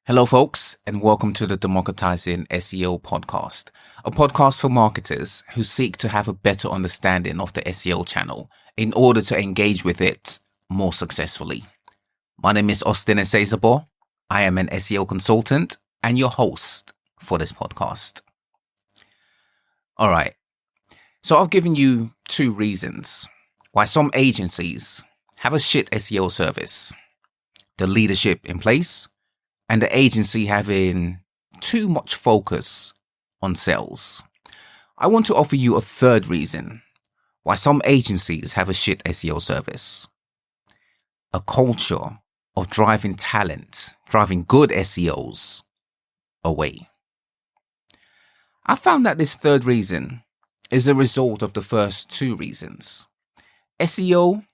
Hello, folks, and welcome to the Democratizing SEO podcast, a podcast for marketers who seek to have a better understanding of the SEO channel in order to engage with it more successfully. My name is Austine Esezobor. I am an SEO consultant and your host for this podcast. All right, so I've given you two reasons why some agencies have a shit SEO service: the leadership in place and the agency having too much focus on sales. I want to offer you a third reason why some agencies have a shit SEO service: a culture of driving good SEOs away. I found that this third reason is a result of the first two reasons. SEO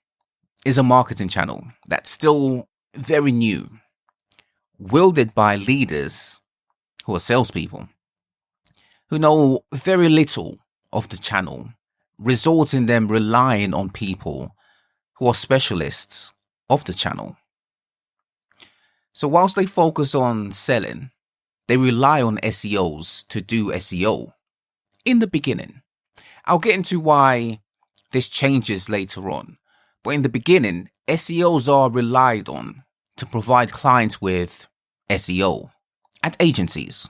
is a marketing channel that's still very new, wielded by leaders who are salespeople, who know very little of the channel, results in them relying on people who are specialists of the channel. So whilst they focus on selling, they rely on SEOs to do SEO in the beginning. I'll get into why this changes later on, but in the beginning, SEOs are relied on to provide clients with SEO at agencies,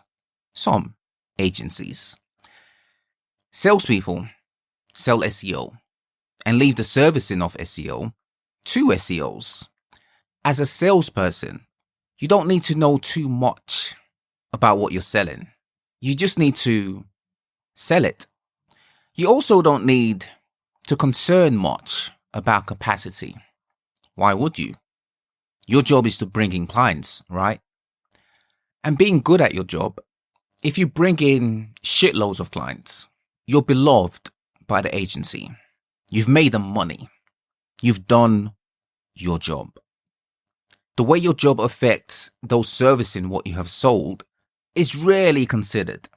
some agencies. Salespeople sell SEO and leave the servicing of SEO to SEOs. As a salesperson, you don't need to know too much about what you're selling. You just need to sell it. You also don't need to concern much about capacity. Why would you? Your job is to bring in clients, right? And being good at your job, if you bring in shitloads of clients, you're beloved by the agency. You've made them money. You've done your job. The way your job affects those servicing what you have sold is rarely considered.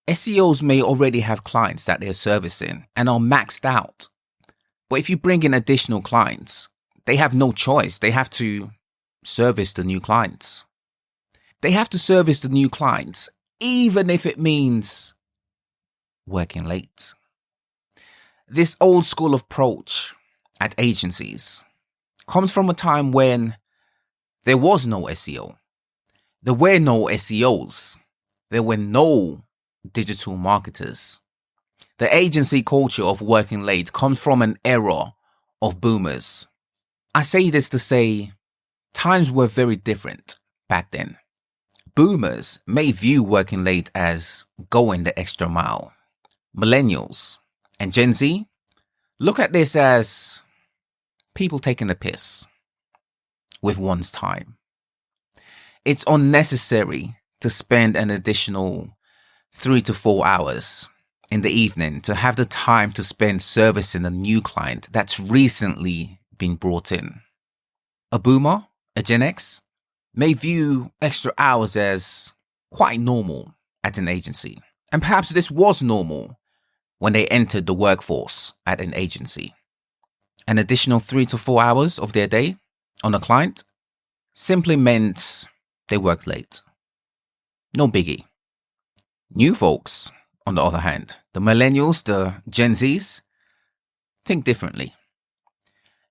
SEOs may already have clients that they're servicing and are maxed out. But if you bring in additional clients, they have no choice. They have to service the new clients. They have to service the new clients, even if it means working late. This old school approach at agencies comes from a time when there was no SEO. There were no SEOs. There were no digital marketers. The agency culture of working late comes from an era of boomers. I say this to say times were very different back then. Boomers may view working late as going the extra mile. Millennials and Gen Z look at this as people taking the piss with one's time. It's unnecessary to spend an additional 3 to 4 hours in the evening to have the time to spend servicing a new client that's recently been brought in. A boomer, a Gen X, may view extra hours as quite normal at an agency. And perhaps this was normal when they entered the workforce at an agency. An additional 3 to 4 hours of their day on a client simply meant they worked late. No biggie. New folks, on the other hand, the millennials, the Gen Zs, think differently.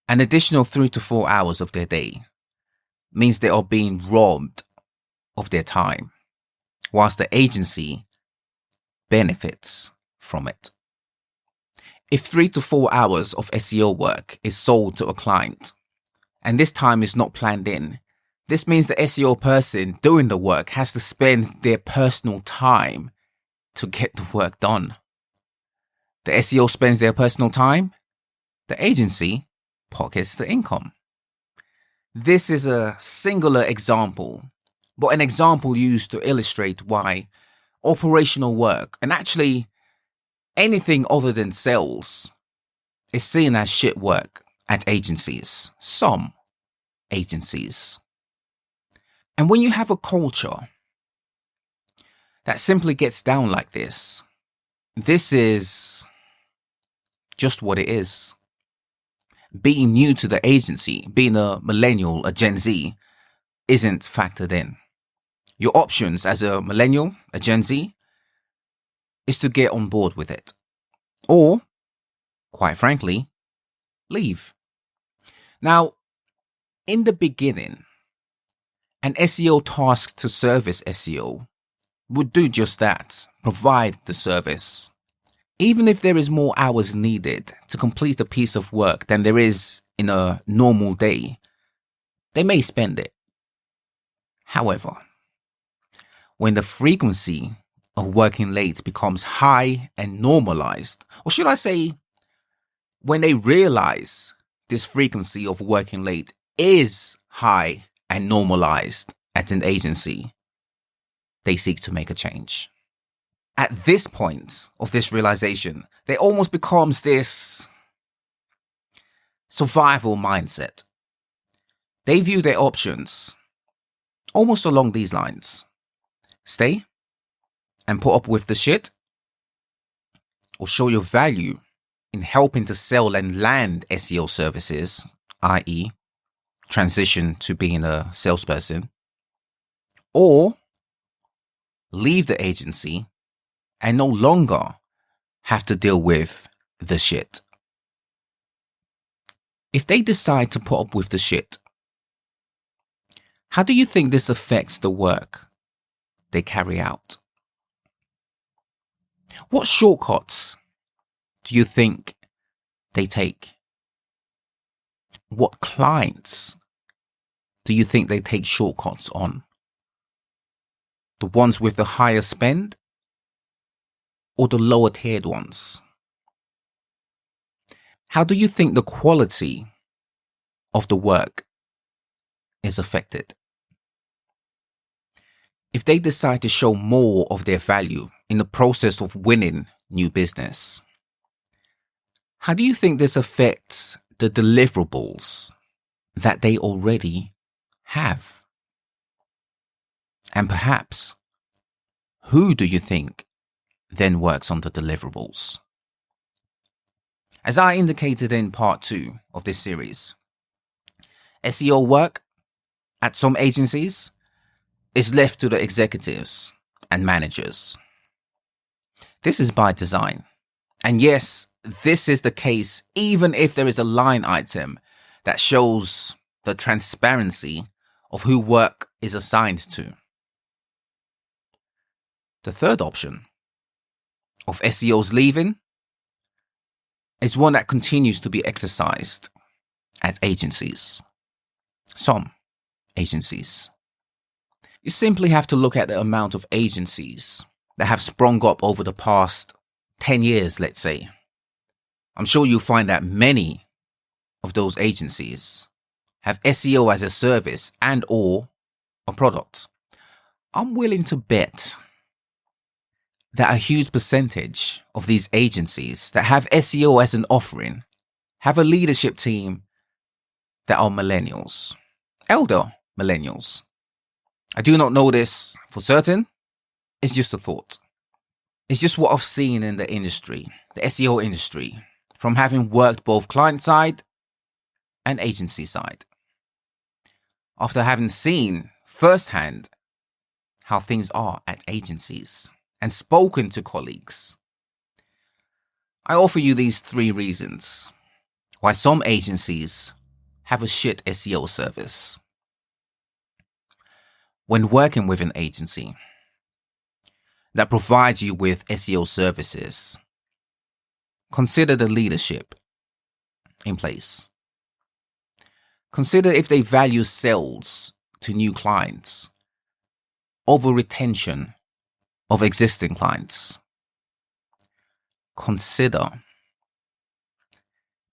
An additional 3 to 4 hours of their day means they are being robbed of their time, whilst the agency benefits from it. If 3 to 4 hours of SEO work is sold to a client, and this time is not planned in, this means the SEO person doing the work has to spend their personal time to get the work done. The SEO spends their personal time, the agency pockets the income. This is a singular example, but an example used to illustrate why operational work, and actually anything other than sales, is seen as shit work at agencies, some agencies. And when you have a culture that simply gets down like this is just what it is. Being new to the agency, being a millennial, a Gen Z, isn't factored in. Your options as a millennial, a Gen Z, is to get on board with it. Or, quite frankly, leave. Now, in the beginning, an SEO tasked to service SEO would do just that, provide the service. Even if there is more hours needed to complete a piece of work than there is in a normal day, they may spend it. However, when the frequency of working late becomes high and normalized, or should I say, when they realize this frequency of working late is high and normalized at an agency, they seek to make a change. At this point of this realization, there almost becomes this survival mindset. They view their options almost along these lines. Stay and put up with the shit, or show your value in helping to sell and land SEO services, i.e. transition to being a salesperson, or leave the agency and no longer have to deal with the shit. If they decide to put up with the shit, how do you think this affects the work they carry out? What shortcuts do you think they take? What clients do you think they take shortcuts on? The ones with the higher spend or the lower tiered ones? How do you think the quality of the work is affected? If they decide to show more of their value in the process of winning new business, how do you think this affects the deliverables that they already have? And perhaps, who do you think then works on the deliverables? As I indicated in part 2 of this series, SEO work at some agencies is left to the executives and managers. This is by design. And yes, this is the case even if there is a line item that shows the transparency of who work is assigned to. The third option of SEOs leaving is one that continues to be exercised at agencies. Some agencies. You simply have to look at the amount of agencies that have sprung up over the past 10 years, let's say. I'm sure you'll find that many of those agencies have SEO as a service and or a product. I'm willing to bet that a huge percentage of these agencies that have SEO as an offering have a leadership team that are millennials, elder millennials. I do not know this for certain. It's just a thought. It's just what I've seen in the industry, the SEO industry, from having worked both client side and agency side. After having seen firsthand how things are at agencies and spoken to colleagues, I offer you these 3 reasons why some agencies have a shit SEO service. When working with an agency that provides you with SEO services, consider the leadership in place. Consider if they value sales to new clients over retention of existing clients. Consider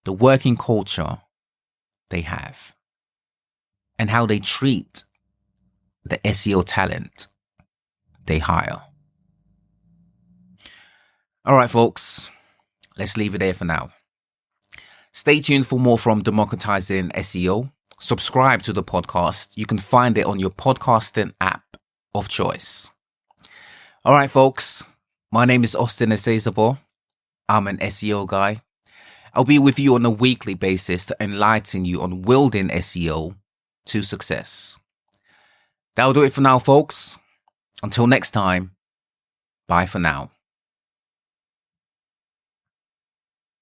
the working culture they have and how they treat the SEO talent they hire. All right, folks, let's leave it there for now. Stay tuned for more from Democratizing SEO. Subscribe to the podcast. You can find it on your podcasting app of choice. All right, folks, my name is Austine Esezobor. I'm an SEO guy. I'll be with you on a weekly basis to enlighten you on wielding SEO to success. That'll do it for now, folks. Until next time, bye for now.